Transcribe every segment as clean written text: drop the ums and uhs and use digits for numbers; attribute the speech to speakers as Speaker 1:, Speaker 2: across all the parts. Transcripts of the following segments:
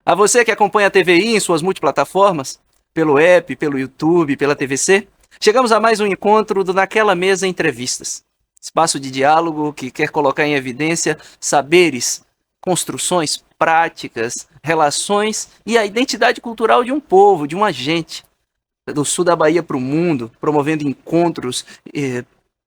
Speaker 1: A você que acompanha a TVI em suas multiplataformas, pelo app, pelo YouTube, pela TVC, chegamos a mais um encontro do Naquela Mesa Entrevistas. Espaço de diálogo que quer colocar em evidência saberes, construções, práticas, relações e a identidade cultural de um povo, de uma gente, do sul da Bahia para o mundo, promovendo encontros,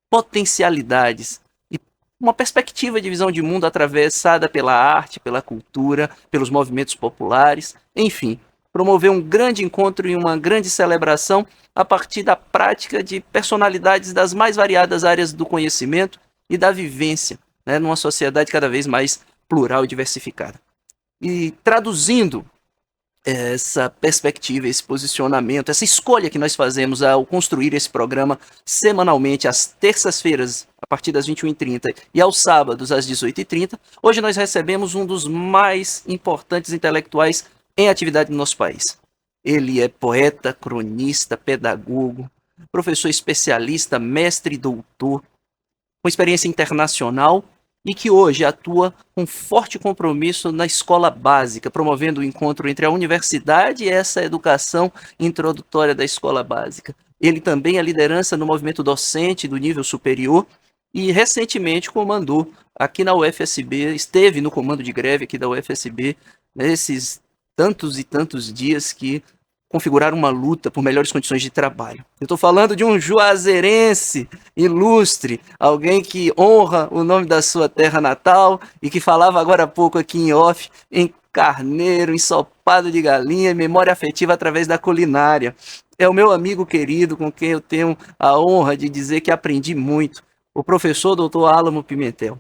Speaker 1: potencialidades e uma perspectiva de visão de mundo atravessada pela arte, pela cultura, pelos movimentos populares, enfim, promover um grande encontro e uma grande celebração a partir da prática de personalidades das mais variadas áreas do conhecimento e da vivência, né, numa sociedade cada vez mais plural e diversificada. E traduzindo essa perspectiva, esse posicionamento, essa escolha que nós fazemos ao construir esse programa semanalmente, às terças-feiras, a partir das 21h30 e aos sábados, às 18h30, hoje nós recebemos um dos mais importantes intelectuais em atividade no nosso país. Ele é poeta, cronista, pedagogo, professor especialista, mestre e doutor, com experiência internacional e que hoje atua com forte compromisso na escola básica, promovendo o encontro entre a universidade e essa educação introdutória da escola básica. Ele também é liderança no movimento docente do nível superior e recentemente comandou aqui na UFSB, esteve no comando de greve aqui da UFSB, nesses tantos e tantos dias que configurar uma luta por melhores condições de trabalho. Eu estou falando de um juazeirense ilustre, alguém que honra o nome da sua terra natal e que falava agora há pouco aqui em off, em carneiro, ensopado de galinha, memória afetiva através da culinária. É o meu amigo querido com quem eu tenho a honra de dizer que aprendi muito, o professor Dr. Álamo Pimentel.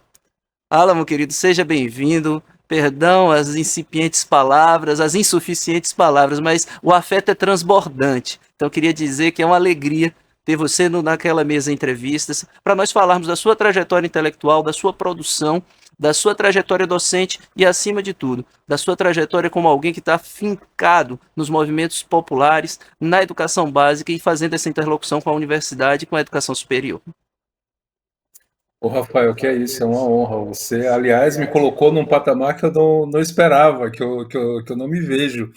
Speaker 1: Álamo, querido, seja bem-vindo. Perdão as incipientes palavras, as insuficientes palavras, mas o afeto é transbordante. Então eu queria dizer que é uma alegria ter você naquela mesa de entrevistas, para nós falarmos da sua trajetória intelectual, da sua produção, da sua trajetória docente e, acima de tudo, da sua trajetória como alguém que está fincado nos movimentos populares, na educação básica e fazendo essa interlocução com a universidade e com a educação superior.
Speaker 2: Ô, Rafael, que é isso, é uma honra. Você, aliás, me colocou num patamar que eu não esperava, que eu não me vejo.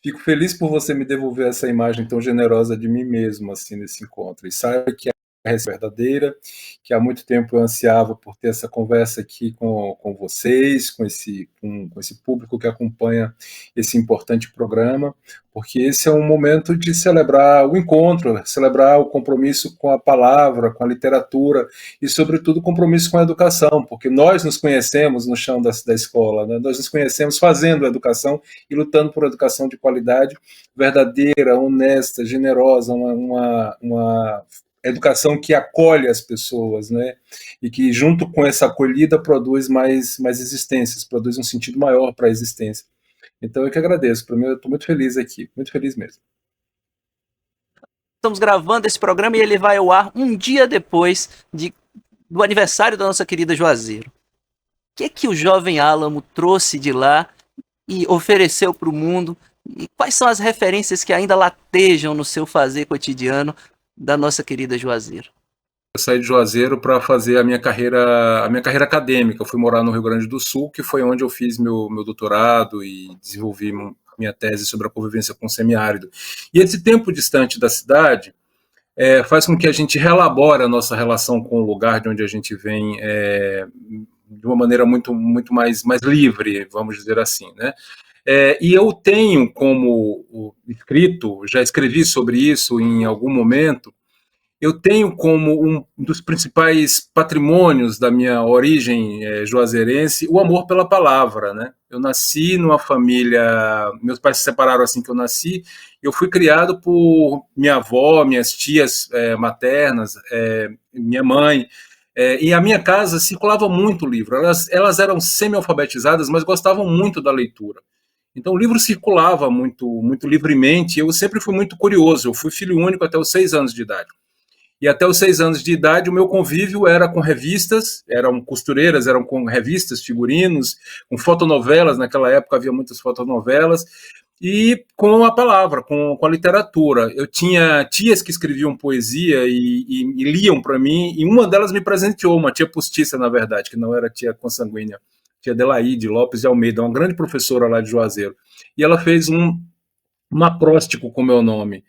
Speaker 2: Fico feliz por você me devolver essa imagem tão generosa de mim mesmo, assim, nesse encontro. E saiba que é verdadeira, que há muito tempo eu ansiava por ter essa conversa aqui com vocês, com esse público que acompanha esse importante programa, porque esse é um momento de celebrar o encontro, celebrar o compromisso com a palavra, com a literatura e, sobretudo, o compromisso com a educação, porque nós nos conhecemos no chão da escola, né? Nós nos conhecemos fazendo educação e lutando por educação de qualidade verdadeira, honesta, generosa, uma educação que acolhe as pessoas, né? E que, junto com essa acolhida, produz mais existências, produz um sentido maior para a existência. Então, eu que agradeço. Para mim, eu estou muito feliz aqui, muito feliz mesmo.
Speaker 1: Estamos gravando esse programa e ele vai ao ar um dia depois do aniversário da nossa querida Juazeiro. O que o jovem Álamo trouxe de lá e ofereceu para o mundo? E quais são as referências que ainda latejam no seu fazer cotidiano da nossa querida Juazeiro?
Speaker 2: Eu saí de Juazeiro para fazer a minha carreira acadêmica. Eu fui morar no Rio Grande do Sul, que foi onde eu fiz meu doutorado e desenvolvi minha tese sobre a convivência com o semiárido. E esse tempo distante da cidade faz com que a gente relabore a nossa relação com o lugar de onde a gente vem de uma maneira muito, muito mais livre, vamos dizer assim, né? E eu tenho como escrito, já escrevi sobre isso em algum momento, eu tenho como um dos principais patrimônios da minha origem juazeirense o amor pela palavra, né? Eu nasci numa família, meus pais se separaram assim que eu nasci, eu fui criado por minha avó, minhas tias maternas, minha mãe, e a minha casa circulava muito livro. Elas eram semi-alfabetizadas, mas gostavam muito da leitura. Então o livro circulava muito, muito livremente. Eu sempre fui muito curioso. Eu fui filho único até os 6 anos de idade. E até os 6 anos de idade, o meu convívio era com revistas, eram costureiras, eram com revistas, figurinos, com fotonovelas, naquela época havia muitas fotonovelas, e com a palavra, com a literatura. Eu tinha tias que escreviam poesia e liam para mim, e uma delas me presenteou, uma tia postiça, na verdade, que não era tia consanguínea tia Adelaide Lopes de Almeida, uma grande professora lá de Juazeiro. E ela fez um acróstico com o meu nome.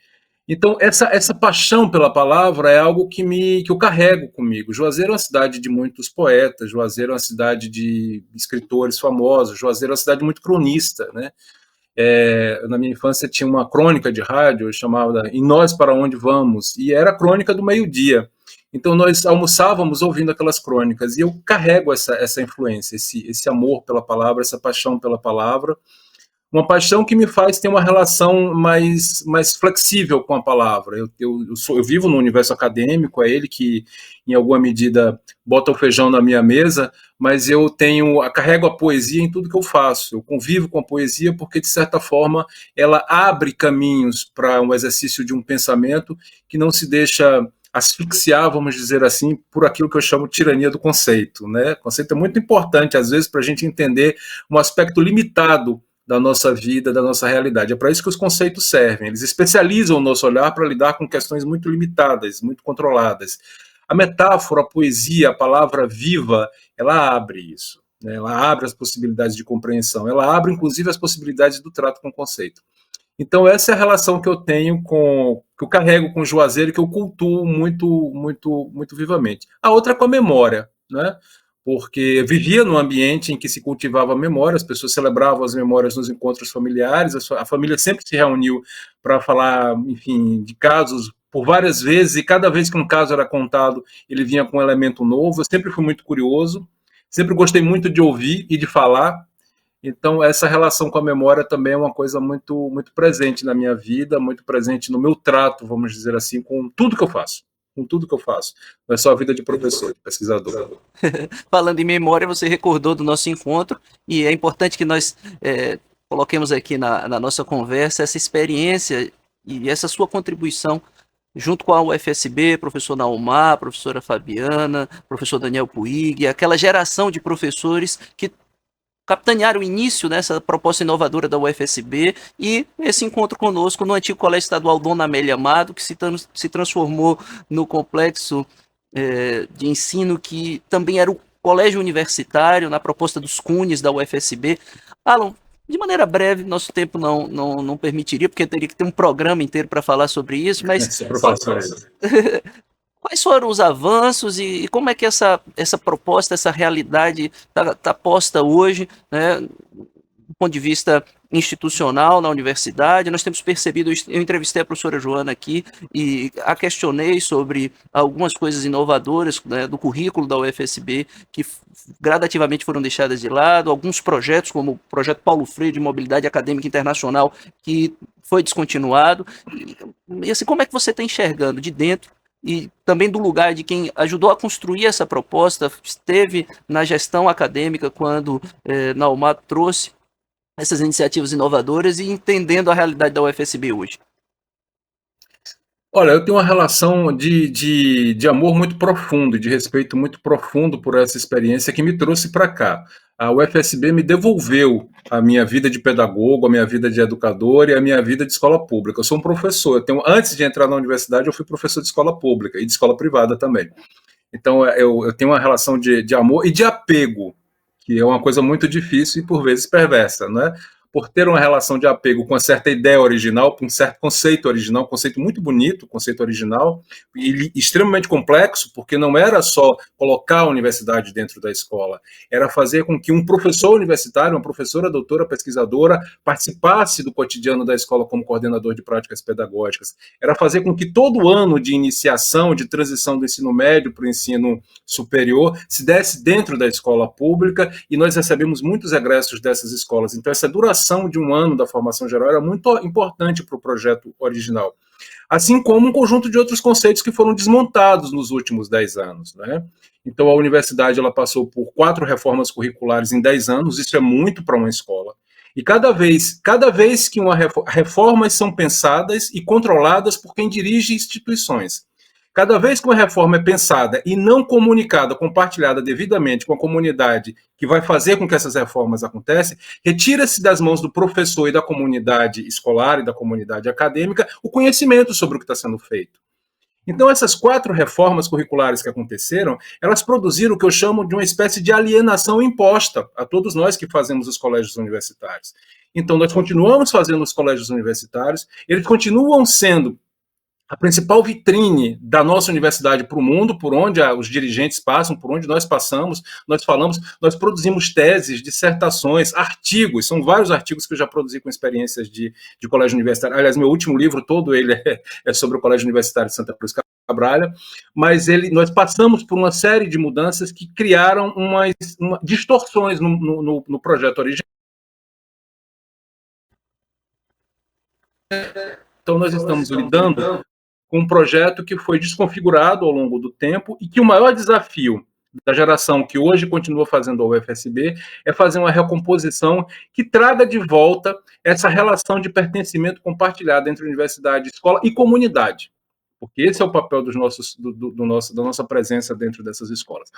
Speaker 2: Então, essa paixão pela palavra é algo que eu carrego comigo. Juazeiro é uma cidade de muitos poetas, Juazeiro é uma cidade de escritores famosos, Juazeiro é uma cidade muito cronista, né? Na minha infância tinha uma crônica de rádio chamada "E Nós Para Onde Vamos?", e era a crônica do meio-dia. Então nós almoçávamos ouvindo aquelas crônicas, e eu carrego essa influência, esse amor pela palavra, essa paixão pela palavra, uma paixão que me faz ter uma relação mais flexível com a palavra. Eu vivo no universo acadêmico, é ele que, em alguma medida, bota o feijão na minha mesa, mas eu carrego a poesia em tudo que eu faço. Eu convivo com a poesia porque, de certa forma, ela abre caminhos para um exercício de um pensamento que não se deixa asfixiar, vamos dizer assim, por aquilo que eu chamo de tirania do conceito, né? O conceito é muito importante, às vezes, para a gente entender um aspecto limitado da nossa vida, da nossa realidade. É para isso que os conceitos servem. Eles especializam o nosso olhar para lidar com questões muito limitadas, muito controladas. A metáfora, a poesia, a palavra viva, ela abre isso, né? Ela abre as possibilidades de compreensão, ela abre, inclusive, as possibilidades do trato com o conceito. Então, essa é a relação que eu tenho que eu carrego com o Juazeiro e que eu cultuo muito, muito, muito vivamente. A outra é com a memória, né? Porque vivia num ambiente em que se cultivava a memória, as pessoas celebravam as memórias nos encontros familiares, a família sempre se reuniu para falar, enfim, de casos por várias vezes, e cada vez que um caso era contado, ele vinha com um elemento novo. Eu sempre fui muito curioso, sempre gostei muito de ouvir e de falar. Então, essa relação com a memória também é uma coisa muito, muito presente na minha vida, muito presente no meu trato, vamos dizer assim, com tudo que eu faço. Com tudo que eu faço. Não é só a vida de professor, de pesquisador.
Speaker 1: Falando em memória, você recordou do nosso encontro, e é importante que nós coloquemos aqui na nossa conversa essa experiência e essa sua contribuição junto com a UFSB, professor Naumar, professora Fabiana, professor Daniel Puig, aquela geração de professores que capitanearam o início dessa proposta inovadora da UFSB, e esse encontro conosco no antigo Colégio Estadual Dona Amélia Amado, que se transformou no complexo de ensino que também era o colégio universitário, na proposta dos CUNES da UFSB. Alan, de maneira breve, nosso tempo não permitiria, porque teria que ter um programa inteiro para falar sobre isso, mas quais foram os avanços e como é que essa proposta, essa realidade está posta hoje, né, do ponto de vista institucional na universidade? Nós temos percebido, eu entrevistei a professora Joana aqui e a questionei sobre algumas coisas inovadoras, né, do currículo da UFSB que gradativamente foram deixadas de lado, alguns projetos, como o projeto Paulo Freire de Mobilidade Acadêmica Internacional, que foi descontinuado. E assim, como é que você está enxergando de dentro e também do lugar de quem ajudou a construir essa proposta, esteve na gestão acadêmica quando Naumar trouxe essas iniciativas inovadoras e entendendo a realidade da UFSB hoje?
Speaker 2: Olha, eu tenho uma relação de amor muito profundo, de respeito muito profundo por essa experiência que me trouxe para cá. A UFSB me devolveu a minha vida de pedagogo, a minha vida de educador e a minha vida de escola pública. Eu sou um professor. Antes de entrar na universidade, eu fui professor de escola pública e de escola privada também. Então, eu tenho uma relação de amor e de apego, que é uma coisa muito difícil e, por vezes, perversa, não é? Por ter uma relação de apego com uma certa ideia original, com um certo conceito original, um conceito muito bonito, conceito original, e extremamente complexo, porque não era só colocar a universidade dentro da escola, era fazer com que um professor universitário, uma professora, doutora, pesquisadora, participasse do cotidiano da escola como coordenador de práticas pedagógicas, era fazer com que todo ano de iniciação, de transição do ensino médio para o ensino superior, se desse dentro da escola pública, e nós recebemos muitos egressos dessas escolas. Então, essa duração de um ano da formação geral era muito importante para o projeto original. Assim como um conjunto de outros conceitos que foram desmontados nos últimos 10 anos, né? Então, a universidade ela passou por 4 reformas curriculares em 10 anos, isso é muito para uma escola. E cada vez que reformas são pensadas e controladas por quem dirige instituições. Cada vez que uma reforma é pensada e não comunicada, compartilhada devidamente com a comunidade que vai fazer com que essas reformas aconteçam, retira-se das mãos do professor e da comunidade escolar e da comunidade acadêmica o conhecimento sobre o que está sendo feito. Então, essas 4 reformas curriculares que aconteceram, elas produziram o que eu chamo de uma espécie de alienação imposta a todos nós que fazemos os colégios universitários. Então, nós continuamos fazendo os colégios universitários, eles continuam sendo a principal vitrine da nossa universidade para o mundo, por onde os dirigentes passam, por onde nós passamos, nós falamos, nós produzimos teses, dissertações, artigos, são vários artigos que eu já produzi com experiências de colégio universitário. Aliás, meu último livro todo ele é sobre o Colégio Universitário de Santa Cruz Cabrália, mas nós passamos por uma série de mudanças que criaram distorções no projeto original. Então, nós estamos lidando com um projeto que foi desconfigurado ao longo do tempo e que o maior desafio da geração que hoje continua fazendo a UFSB é fazer uma recomposição que traga de volta essa relação de pertencimento compartilhado entre universidade, escola e comunidade, porque esse é o papel da nossa presença dentro dessas escolas.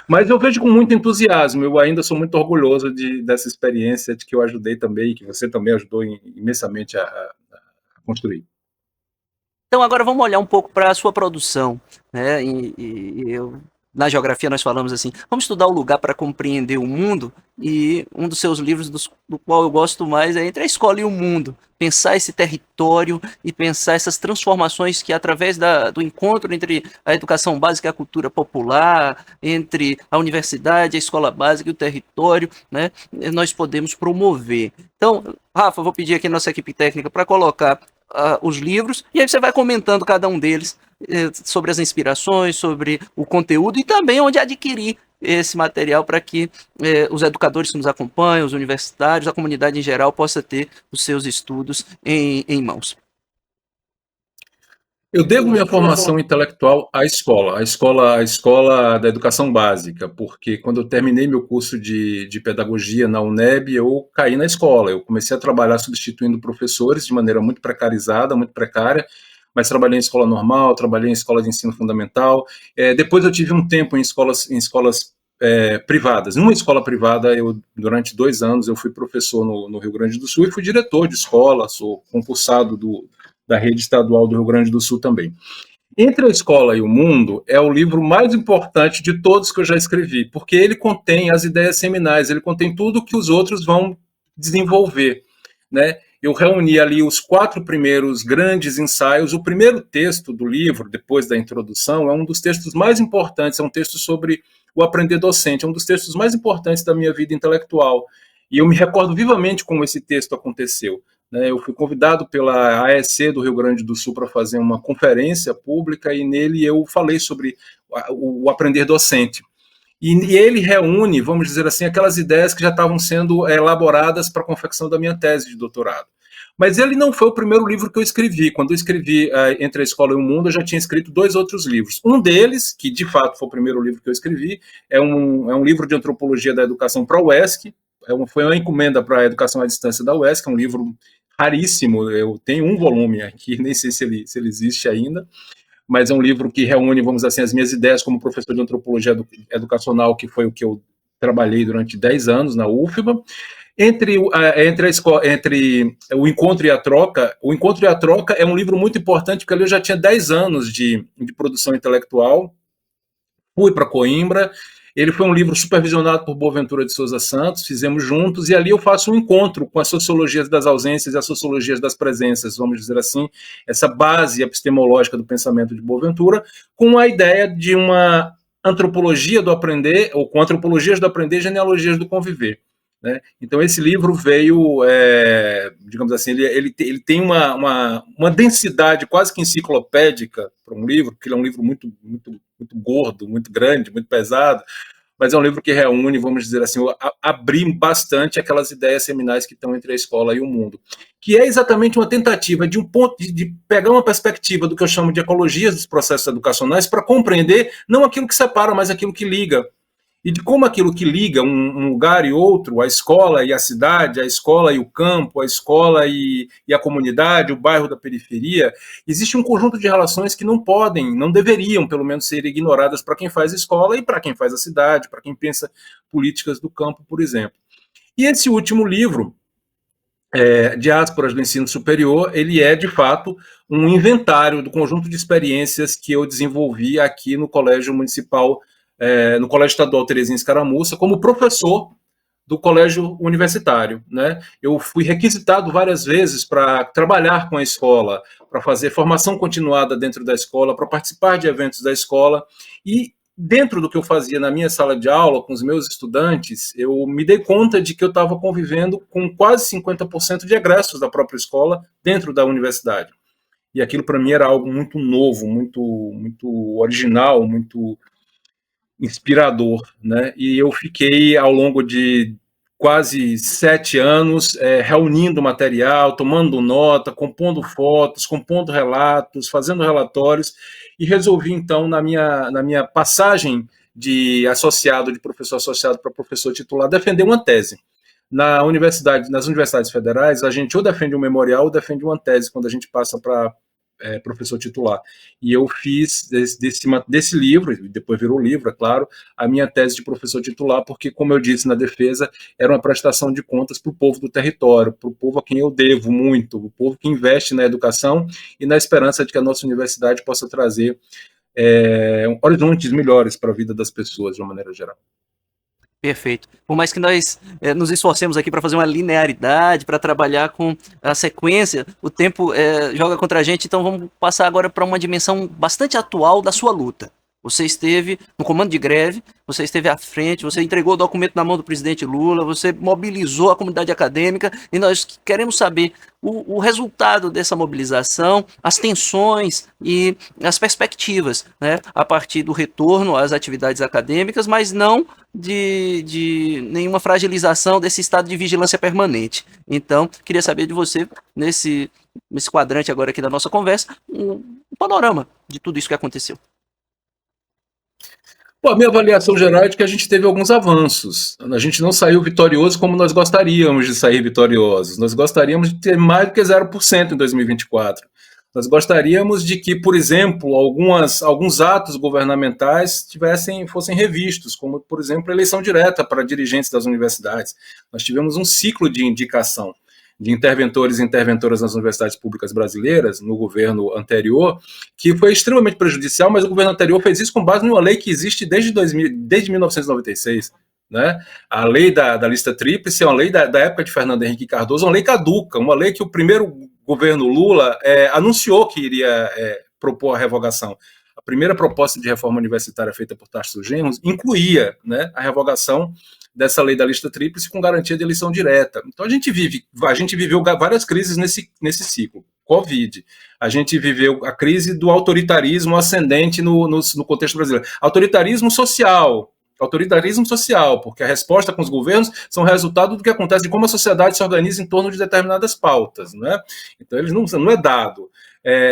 Speaker 2: Mas eu vejo com muito entusiasmo, eu ainda sou muito orgulhoso dessa experiência de que eu ajudei também, e que você também ajudou imensamente a construir.
Speaker 1: Então agora vamos olhar um pouco para a sua produção, né? Na geografia nós falamos assim, vamos estudar o lugar para compreender o mundo, e um dos seus livros do qual eu gosto mais é Entre a Escola e o Mundo, pensar esse território e pensar essas transformações que através do encontro entre a educação básica e a cultura popular, entre a universidade, a escola básica e o território, né, nós podemos promover. Então, Rafa, vou pedir aqui a nossa equipe técnica para colocar os livros, e aí você vai comentando cada um deles sobre as inspirações, sobre o conteúdo e também onde adquirir esse material para que os educadores que nos acompanham, os universitários, a comunidade em geral possa ter os seus estudos em mãos.
Speaker 2: Eu devo minha formação intelectual à escola da educação básica, porque quando eu terminei meu curso de pedagogia na UNEB, eu caí na escola. Eu comecei a trabalhar substituindo professores de maneira muito precarizada, muito precária, mas trabalhei em escola normal, trabalhei em escola de ensino fundamental. Depois eu tive um tempo em escolas privadas. Numa escola privada, durante 2 anos, eu fui professor no Rio Grande do Sul e fui diretor de escola, sou concursado da rede estadual do Rio Grande do Sul também. Entre a Escola e o Mundo é o livro mais importante de todos que eu já escrevi, porque ele contém as ideias seminais, ele contém tudo que os outros vão desenvolver, né? Eu reuni ali os 4 primeiros grandes ensaios. O primeiro texto do livro, depois da introdução, é um dos textos mais importantes, é um texto sobre o aprender docente, é um dos textos mais importantes da minha vida intelectual. E eu me recordo vivamente como esse texto aconteceu. Eu fui convidado pela AEC do Rio Grande do Sul para fazer uma conferência pública e nele eu falei sobre o aprender docente. E ele reúne, vamos dizer assim, aquelas ideias que já estavam sendo elaboradas para a confecção da minha tese de doutorado. Mas ele não foi o primeiro livro que eu escrevi. Quando eu escrevi Entre a Escola e o Mundo, eu já tinha escrito 2 outros livros. Um deles, que de fato foi o primeiro livro que eu escrevi, é um livro de antropologia da educação para a UESC. Foi uma encomenda para a educação à distância da UESC, é um livro raríssimo. Eu tenho um volume aqui, nem sei se ele existe ainda, mas é um livro que reúne, vamos dizer assim, as minhas ideias como professor de antropologia educacional, que foi o que eu trabalhei durante 10 anos na UFBA. Entre o Encontro e a Troca, o Encontro e a Troca é um livro muito importante, porque ali eu já tinha 10 anos de produção intelectual, fui para Coimbra. Ele foi um livro supervisionado por Boaventura de Souza Santos, fizemos juntos, e ali eu faço um encontro com as sociologias das ausências e as sociologias das presenças, vamos dizer assim, essa base epistemológica do pensamento de Boaventura, com a ideia de uma antropologia do aprender, ou com antropologias do aprender e genealogias do conviver. Né? Então esse livro veio, digamos assim, ele tem uma densidade quase que enciclopédica para um livro, porque ele é um livro muito, muito, muito gordo, muito grande, muito pesado, mas é um livro que reúne, vamos dizer assim, abrir bastante aquelas ideias seminais que estão entre a escola e o mundo, que é exatamente uma tentativa de de pegar uma perspectiva do que eu chamo de ecologias dos processos educacionais para compreender não aquilo que separa, mas aquilo que liga. E de como aquilo que liga um lugar e outro, a escola e a cidade, a escola e o campo, a escola e a comunidade, o bairro da periferia, existe um conjunto de relações que não podem, não deveriam, pelo menos, ser ignoradas para quem faz escola e para quem faz a cidade, para quem pensa políticas do campo, por exemplo. E esse último livro diásporas do ensino superior, ele é, de fato, um inventário do conjunto de experiências que eu desenvolvi aqui no Colégio Municipal, no Colégio Estadual Terezinha Escaramuça, como professor do colégio universitário, né? Eu fui requisitado várias vezes para trabalhar com a escola, para fazer formação continuada dentro da escola, para participar de eventos da escola, e dentro do que eu fazia na minha sala de aula com os meus estudantes, eu me dei conta de que eu estava convivendo com quase 50% de egressos da própria escola dentro da universidade. E aquilo para mim era algo muito novo, muito original, muito inspirador, né? E eu fiquei ao longo de quase 7 anos reunindo material, tomando nota, compondo fotos, compondo relatos, fazendo relatórios, e resolvi então na minha passagem de associado, de professor associado para professor titular, defender uma tese. Nas universidades federais, a gente ou defende um memorial ou defende uma tese quando a gente passa para professor titular. E eu fiz desse livro, e depois virou livro, é claro, a minha tese de professor titular, porque, como eu disse na defesa, era uma prestação de contas para o povo do território, para o povo a quem eu devo muito, o povo que investe na educação e na esperança de que a nossa universidade possa trazer horizontes melhores para a vida das pessoas, de uma maneira geral.
Speaker 1: Perfeito. Por mais que nós nos esforcemos aqui para fazer uma linearidade, para trabalhar com a sequência, o tempo joga contra a gente, então vamos passar agora para uma dimensão bastante atual da sua luta. Você esteve no comando de greve, você esteve à frente, você entregou o documento na mão do presidente Lula, você mobilizou a comunidade acadêmica, e nós queremos saber o resultado dessa mobilização, as tensões e as perspectivas, né, a partir do retorno às atividades acadêmicas, mas não de nenhuma fragilização desse estado de vigilância permanente. Então, queria saber de você, nesse quadrante agora aqui da nossa conversa, um panorama de tudo isso que aconteceu.
Speaker 2: Bom, a minha avaliação geral é de que a gente teve alguns avanços. A gente não saiu vitorioso como nós gostaríamos de sair vitoriosos. Nós gostaríamos de ter mais do que 0% em 2024. Nós gostaríamos de que, por exemplo, alguns atos governamentais fossem revistos, como, por exemplo, a eleição direta para dirigentes das universidades. Nós tivemos um ciclo de indicação de interventores e interventoras nas universidades públicas brasileiras, no governo anterior, que foi extremamente prejudicial, mas o governo anterior fez isso com base numa lei que existe desde 1996. Né? A lei da lista tríplice é uma lei da época de Fernando Henrique Cardoso, uma lei caduca, uma lei que o primeiro governo Lula anunciou que iria propor a revogação. A primeira proposta de reforma universitária feita por Tarso Genro incluía, né, a revogação dessa lei da lista tríplice com garantia de eleição direta. Então a gente viveu várias crises nesse ciclo. Covid, a gente viveu a crise do autoritarismo ascendente no contexto brasileiro. Autoritarismo social, porque a resposta com os governos são resultado do que acontece, de como a sociedade se organiza em torno de determinadas pautas. Né? Então, eles não é dado.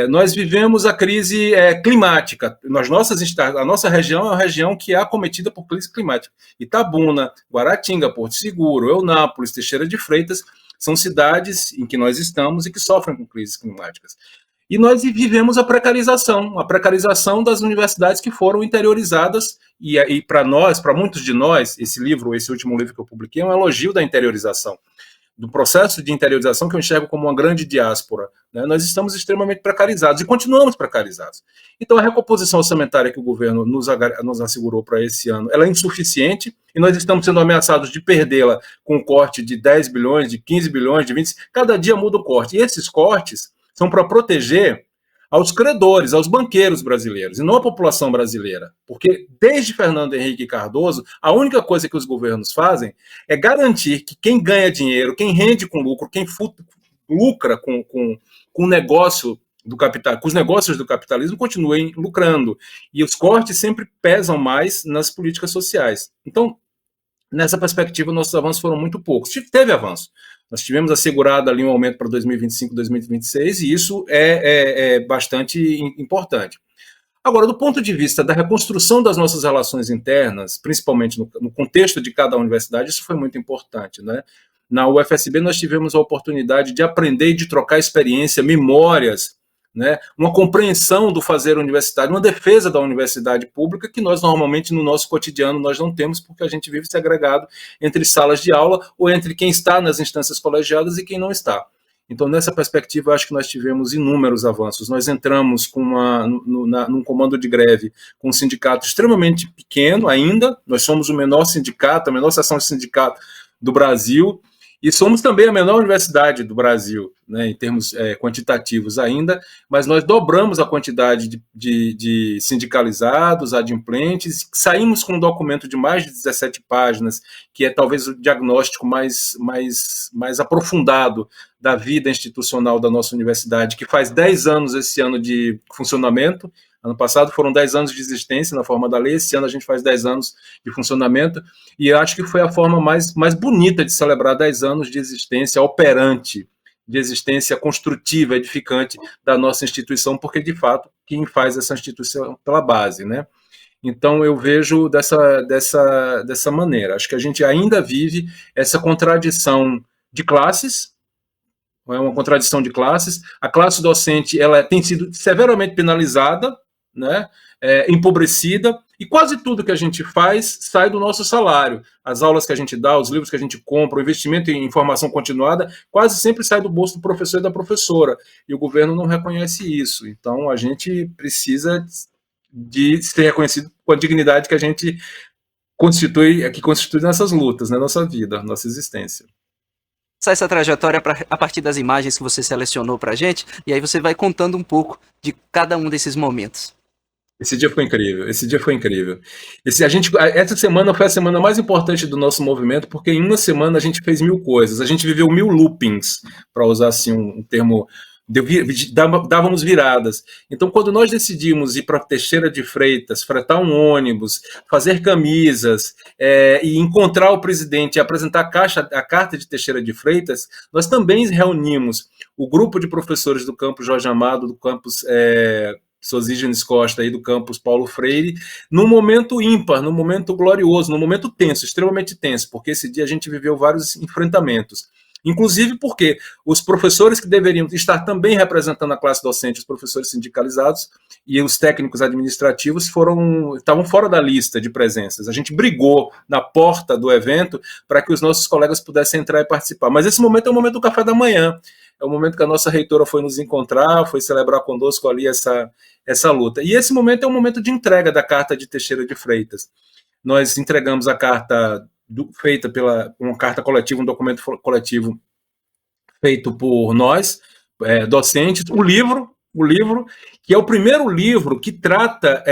Speaker 2: Nós vivemos a crise climática. A nossa região é uma região que é acometida por crise climática. Itabuna, Guaratinga, Porto Seguro, Eunápolis, Teixeira de Freitas são cidades em que nós estamos e que sofrem com crises climáticas. E nós vivemos a precarização das universidades que foram interiorizadas, e para muitos de nós, esse último livro que eu publiquei, é um elogio da interiorização, do processo de interiorização que eu enxergo como uma grande diáspora. Né? Nós estamos extremamente precarizados e continuamos precarizados. Então, a recomposição orçamentária que o governo nos assegurou para esse ano, ela é insuficiente, e nós estamos sendo ameaçados de perdê-la com um corte de 10 bilhões, de 15 bilhões, de 20... Cada dia muda o corte. E esses cortes são para proteger aos credores, aos banqueiros brasileiros, e não a população brasileira. Porque, desde Fernando Henrique Cardoso, a única coisa que os governos fazem é garantir que quem ganha dinheiro, quem rende com lucro, quem lucra com o negócio do capital, com os negócios do capitalismo, continuem lucrando. E os cortes sempre pesam mais nas políticas sociais. Então, nessa perspectiva, nossos avanços foram muito poucos. Teve avanço. Nós tivemos assegurado ali um aumento para 2025, 2026, e isso é bastante importante. Agora, do ponto de vista da reconstrução das nossas relações internas, principalmente no contexto de cada universidade, isso foi muito importante. Né? Na UFSB, nós tivemos a oportunidade de aprender e de trocar experiência, memórias né, uma compreensão do fazer universitário, uma defesa da universidade pública que nós normalmente no nosso cotidiano nós não temos, porque a gente vive segregado entre salas de aula ou entre quem está nas instâncias colegiadas e quem não está. Então, nessa perspectiva, eu acho que nós tivemos inúmeros avanços. Nós entramos com num comando de greve com um sindicato extremamente pequeno ainda, nós somos o menor sindicato, a menor seção de sindicato do Brasil, e somos também a menor universidade do Brasil, né, em termos quantitativos ainda, mas nós dobramos a quantidade de sindicalizados, adimplentes, saímos com um documento de mais de 17 páginas, que é talvez o diagnóstico mais aprofundado da vida institucional da nossa universidade, que faz 10 anos esse ano de funcionamento. Ano passado foram 10 anos de existência na forma da lei, esse ano a gente faz 10 anos de funcionamento, e eu acho que foi a forma mais bonita de celebrar 10 anos de existência operante, de existência construtiva, edificante da nossa instituição, porque, de fato, quem faz essa instituição pela base, né? Então, eu vejo dessa maneira. Acho que a gente ainda vive essa contradição de classes, é uma contradição de classes. A classe docente ela tem sido severamente penalizada, né, empobrecida, e quase tudo que a gente faz sai do nosso salário. As aulas que a gente dá, os livros que a gente compra, o investimento em formação continuada, quase sempre sai do bolso do professor e da professora, e o governo não reconhece isso. Então, a gente precisa de ser reconhecido com a dignidade que a gente constitui nessas lutas, na nossa vida, nossa existência.
Speaker 1: Essa trajetória a partir das imagens que você selecionou pra gente, e aí você vai contando um pouco de cada um desses momentos.
Speaker 2: Esse dia foi incrível, essa semana foi a semana mais importante do nosso movimento, porque em uma semana a gente fez 1000 coisas, a gente viveu 1000 loopings, para usar assim um termo, dávamos viradas. Então, quando nós decidimos ir para Teixeira de Freitas, fretar um ônibus, fazer camisas, e encontrar o presidente e apresentar a carta de Teixeira de Freitas, nós também reunimos o grupo de professores do campus Jorge Amado, do campus Sosígenes Costa e do campus Paulo Freire, num momento ímpar, num momento glorioso, num momento tenso, extremamente tenso, porque esse dia a gente viveu vários enfrentamentos. Inclusive porque os professores que deveriam estar também representando a classe docente, os professores sindicalizados e os técnicos administrativos estavam fora da lista de presenças. A gente brigou na porta do evento para que os nossos colegas pudessem entrar e participar. Mas esse momento é o momento do café da manhã, é o momento que a nossa reitora foi nos encontrar, foi celebrar conosco ali essa luta. E esse momento é um momento de entrega da carta de Teixeira de Freitas. Nós entregamos a carta feita pela uma carta coletiva, um documento coletivo feito por nós, docentes, o livro, que é o primeiro livro que trata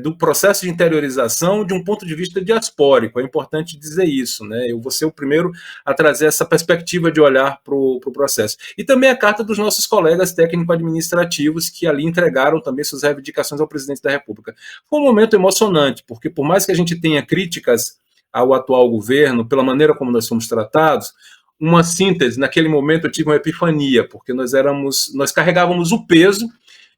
Speaker 2: do processo de interiorização de um ponto de vista diaspórico. É importante dizer isso, né? Eu vou ser o primeiro a trazer essa perspectiva de olhar para o processo. E também a carta dos nossos colegas técnico-administrativos que ali entregaram também suas reivindicações ao presidente da República. Foi um momento emocionante, porque por mais que a gente tenha críticas ao atual governo, pela maneira como nós fomos tratados, uma síntese, naquele momento eu tive uma epifania, porque nós carregávamos o peso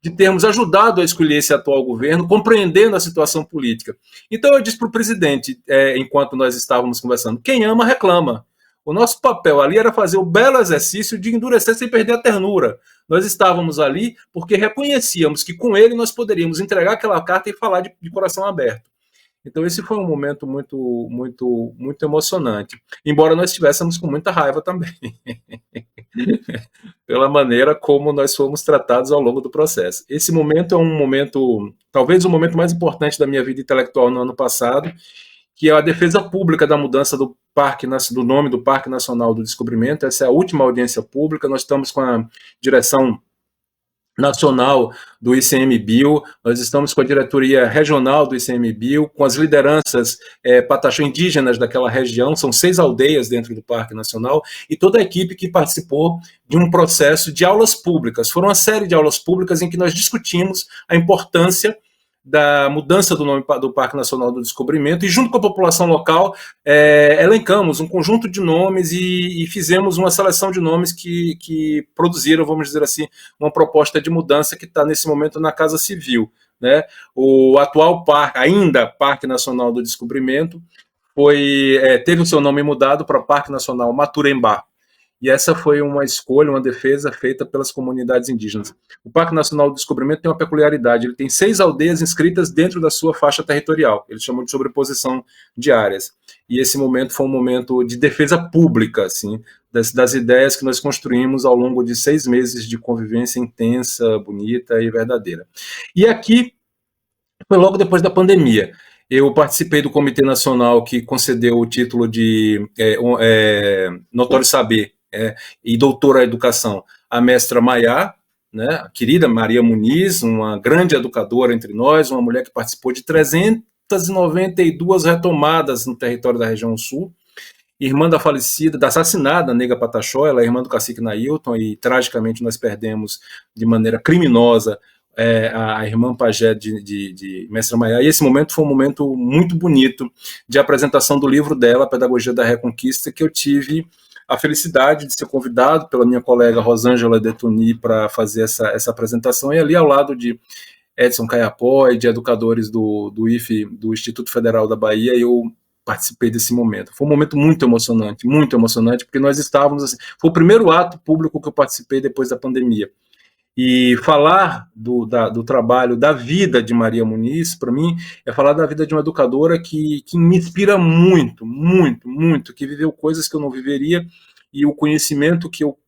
Speaker 2: de termos ajudado a escolher esse atual governo, compreendendo a situação política. Então eu disse para o presidente, enquanto nós estávamos conversando, quem ama reclama. O nosso papel ali era fazer o belo exercício de endurecer sem perder a ternura. Nós estávamos ali porque reconhecíamos que com ele nós poderíamos entregar aquela carta e falar de coração aberto. Então esse foi um momento muito, muito, muito emocionante, embora nós estivéssemos com muita raiva também, pela maneira como nós fomos tratados ao longo do processo. Esse momento é um momento, talvez o momento mais importante da minha vida intelectual no ano passado, que é a defesa pública da mudança do nome do Parque Nacional do Descobrimento. Essa é a última audiência pública, nós estamos com a direção nacional do ICMBio, nós estamos com a diretoria regional do ICMBio, com as lideranças pataxó indígenas daquela região, são 6 aldeias dentro do Parque Nacional, e toda a equipe que participou de um processo de aulas públicas. Foram uma série de aulas públicas em que nós discutimos a importância da mudança do nome do Parque Nacional do Descobrimento, e junto com a população local, elencamos um conjunto de nomes e fizemos uma seleção de nomes que produziram, vamos dizer assim, uma proposta de mudança que está nesse momento na Casa Civil, né? O atual Parque Nacional do Descobrimento teve o seu nome mudado para Parque Nacional Maturembá. e essa foi uma escolha, uma defesa feita pelas comunidades indígenas. O Parque Nacional do Descobrimento tem uma peculiaridade, ele tem 6 aldeias inscritas dentro da sua faixa territorial, eles chamam de sobreposição de áreas, e esse momento foi um momento de defesa pública, assim, das ideias que nós construímos ao longo de 6 meses de convivência intensa, bonita e verdadeira. E aqui foi logo depois da pandemia. Eu participei do Comitê Nacional que concedeu o título de Notório Saber e Doutora em Educação à mestra Maiá, né, a querida Maria Muniz, uma grande educadora entre nós, uma mulher que participou de 392 retomadas no território da região sul, irmã da falecida, da assassinada Nega Pataxó, ela é irmã do cacique Nailton, e tragicamente nós perdemos de maneira criminosa a irmã pajé de Mestre Maiá, e esse momento foi um momento muito bonito de apresentação do livro dela, Pedagogia da Reconquista, que eu tive a felicidade de ser convidado pela minha colega Rosângela Detuni para fazer essa apresentação, e ali ao lado de Edson Caiapó e de educadores do IFE, do Instituto Federal da Bahia, eu participei desse momento. Foi um momento muito emocionante, porque nós estávamos, assim, foi o primeiro ato público que eu participei depois da pandemia. E falar do trabalho, da vida de Maria Muniz, para mim, é falar da vida de uma educadora que me inspira muito, que viveu coisas que eu não viveria, e o conhecimento que eu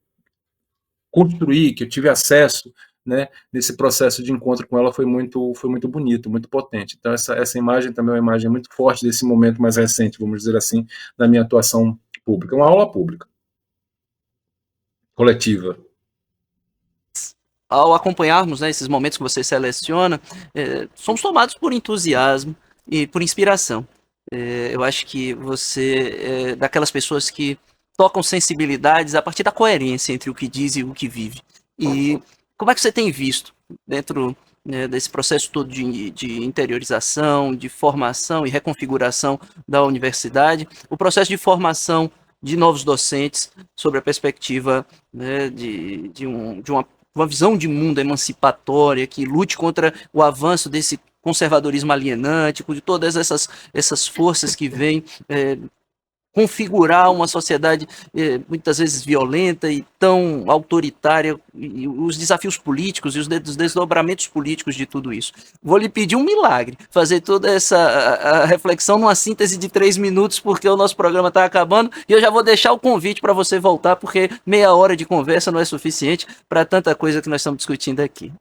Speaker 2: construí, que eu tive acesso, né, nesse processo de encontro com ela foi muito bonito, muito potente. Então essa imagem também é uma imagem muito forte desse momento mais recente, vamos dizer assim, da minha atuação pública. Uma aula pública, coletiva.
Speaker 1: Ao acompanharmos, né, esses momentos que você seleciona, somos tomados por entusiasmo e por inspiração. Eu acho que você é daquelas pessoas que tocam sensibilidades a partir da coerência entre o que diz e o que vive. E como é que você tem visto, dentro, né, desse processo todo de interiorização, de formação e reconfiguração da universidade, o processo de formação de novos docentes sobre a perspectiva, né, de uma visão de mundo emancipatória que lute contra o avanço desse conservadorismo alienante, de todas essas forças que vêm configurar uma sociedade muitas vezes violenta e tão autoritária, e os desafios políticos e os desdobramentos políticos de tudo isso. Vou lhe pedir um milagre, fazer toda essa a reflexão numa síntese de 3 minutos, porque o nosso programa está acabando, e eu já vou deixar o convite para você voltar, porque meia hora de conversa não é suficiente para tanta coisa que nós estamos discutindo aqui.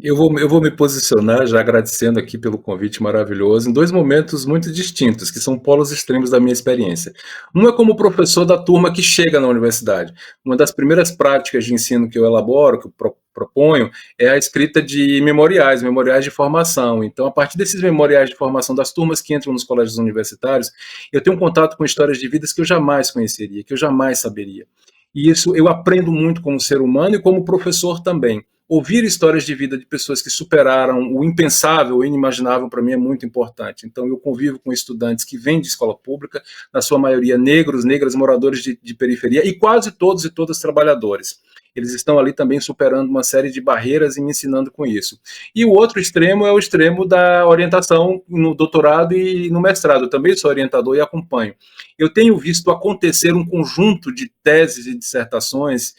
Speaker 2: Eu vou me posicionar, já agradecendo aqui pelo convite maravilhoso, em 2 momentos muito distintos, que são polos extremos da minha experiência. Um é como professor da turma que chega na universidade. Uma das primeiras práticas de ensino que eu elaboro, que eu proponho, é a escrita de memoriais de formação. Então, a partir desses memoriais de formação das turmas que entram nos colégios universitários, eu tenho um contato com histórias de vidas que eu jamais conheceria, que eu jamais saberia. E isso eu aprendo muito como ser humano e como professor também. Ouvir histórias de vida de pessoas que superaram o impensável, o inimaginável, para mim é muito importante. Então, eu convivo com estudantes que vêm de escola pública, na sua maioria negros, negras, moradores de periferia, e quase todos e todas trabalhadores. Eles estão ali também superando uma série de barreiras e me ensinando com isso. E o outro extremo é o extremo da orientação no doutorado e no mestrado. Eu também sou orientador e acompanho. Eu tenho visto acontecer um conjunto de teses e dissertações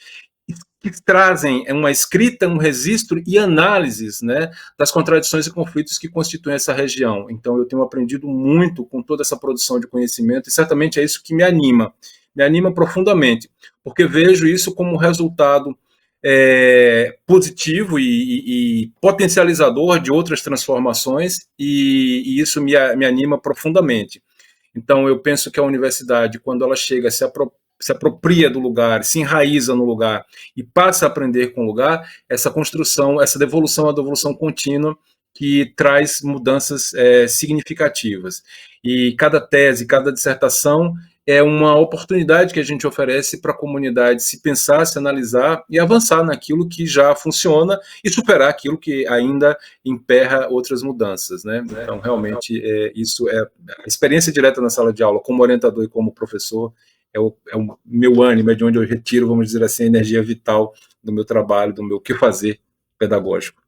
Speaker 2: que trazem uma escrita, um registro e análises, né, das contradições e conflitos que constituem essa região. Então, eu tenho aprendido muito com toda essa produção de conhecimento, e certamente é isso que me anima profundamente, porque vejo isso como resultado positivo e potencializador de outras transformações, e isso me anima profundamente. Então, eu penso que a universidade, quando ela chega, se apropria do lugar, se enraiza no lugar e passa a aprender com o lugar, essa construção, essa devolução, a devolução contínua que traz mudanças significativas. E cada tese, cada dissertação é uma oportunidade que a gente oferece para a comunidade se pensar, se analisar e avançar naquilo que já funciona e superar aquilo que ainda emperra outras mudanças, né? Então, realmente, isso é a experiência direta na sala de aula, como orientador e como professor, é o meu ânimo, é de onde eu retiro, vamos dizer assim, a energia vital do meu trabalho, do meu que fazer pedagógico.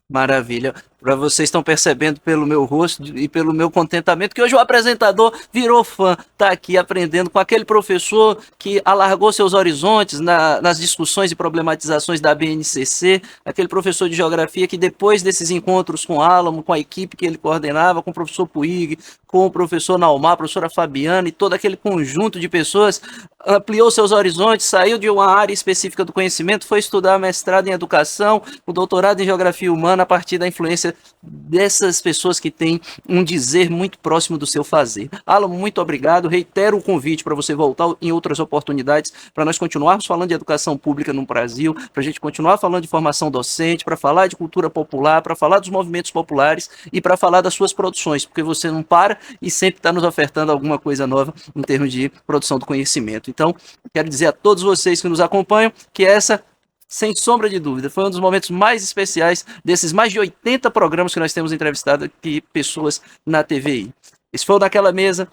Speaker 1: Maravilha. Para vocês estão percebendo pelo meu rosto e pelo meu contentamento que hoje o apresentador virou fã, tá aqui aprendendo com aquele professor que alargou seus horizontes nas discussões e problematizações da BNCC, aquele professor de geografia que depois desses encontros com Álamo, com a equipe que ele coordenava, com o professor Puig, com o professor Naumar, a professora Fabiana e todo aquele conjunto de pessoas, ampliou seus horizontes, saiu de uma área específica do conhecimento, foi estudar mestrado em educação, o doutorado em geografia humana a partir da influência dessas pessoas que têm um dizer muito próximo do seu fazer. Álamo, muito obrigado, reitero o convite para você voltar em outras oportunidades, para nós continuarmos falando de educação pública no Brasil, para a gente continuar falando de formação docente, para falar de cultura popular, para falar dos movimentos populares e para falar das suas produções, porque você não para e sempre está nos ofertando alguma coisa nova em termos de produção do conhecimento. Então, quero dizer a todos vocês que nos acompanham que essa, sem sombra de dúvida, foi um dos momentos mais especiais desses mais de 80 programas que nós temos entrevistado aqui, pessoas na TVI. Esse foi o Daquela Mesa,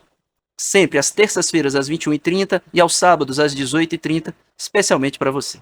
Speaker 1: sempre às terças-feiras às 21h30 e aos sábados às 18h30, especialmente para você.